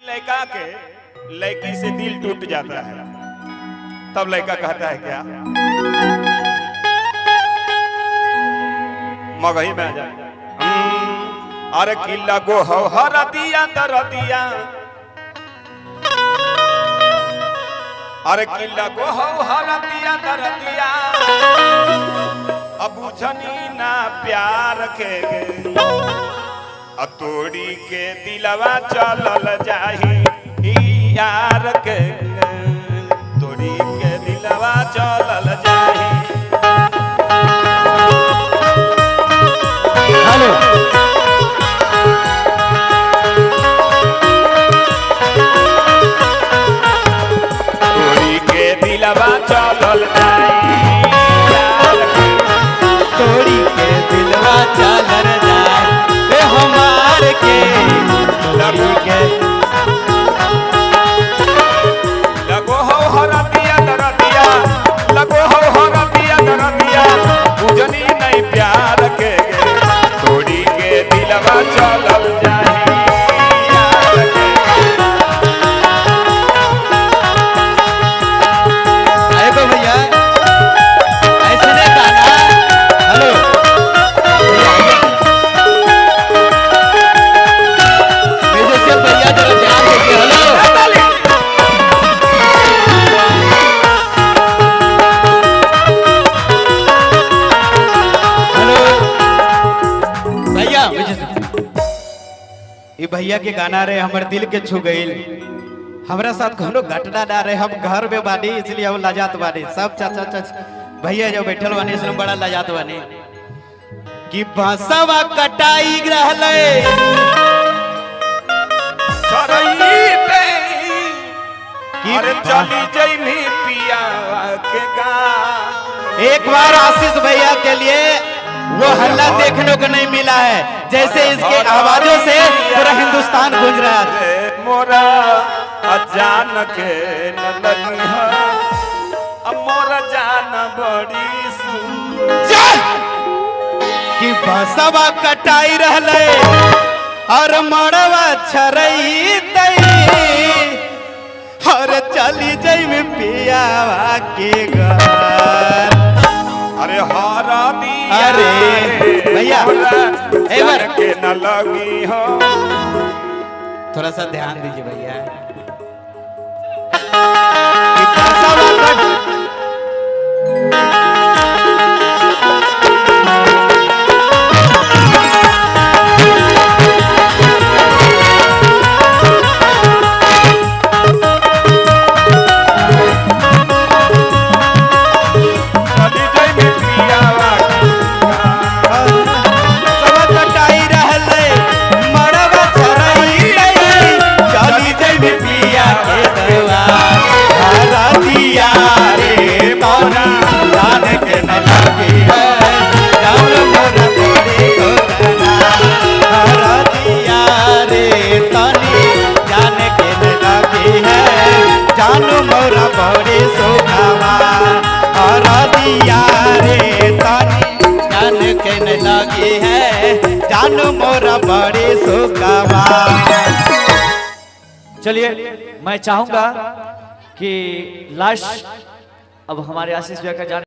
लड़का के लड़की से दिल टूट जाता है, तब लड़का कहता है क्या, मगही में आ जा। अरे किला गो हर दिया दर दिया, अरे किला गो हर दिया दर दिया, अब बुझनी ना प्यार के तोड़ी के दिलवा चलल जाही यार के, तोड़ी के दिलवा चलल जाही। हेलो तोड़ी के दिलवा चलल जाही यार के, तोड़ी के दिलवा चलर जाए रे हमार के, तोड़ी के लगो हो हरदिया दरदिया, लगो हो हरदिया दरदिया, बुझनी नहीं प्यार के तोड़ी के दिलवा चलल जाही यार के। आएगो भैया ऐसे नहीं गाना। हेलो म्यूजिशियन भैया जरा ध्यान दीजिए। हेलो भैया ये भैया के गाना रे हमर दिल के छू गईल। हमरा साथ कोनो घटना ना रहे, हम घर में बानी इसलिए हम लाजात बानी। सब चाचा चाचा भैया जो बैठल बानी इसलिए बड़ा लाजात बानी कि बांसवा कटाई रहले अरे चली जइमी पिया के गाँव। एक बार आशीष भैया के लिए वो हल्ला देखने को नहीं मिला है जैसे इसके आवाजों से पूरा हिंदुस्तान गूंज रहा है। मोरा अजान के न लगी है, अब मोरा जान बड़ी कि बांसवा कटाई रहले और मड़वा छरई तई, और चली जइमी पियावा के घर। अरे हरा दिया अरे भैया एक बार के न लगी हो। थोड़ा सा ध्यान दीजिए भैया। कि बांसवा जानू मोरा बड़े सोखावा और दिया रे तानी जान के न लगी है, जानू मोरा बड़े सोखावा। चलिए मैं चाहूंगा कि लास्ट अब हमारे आशीष भैया का जाने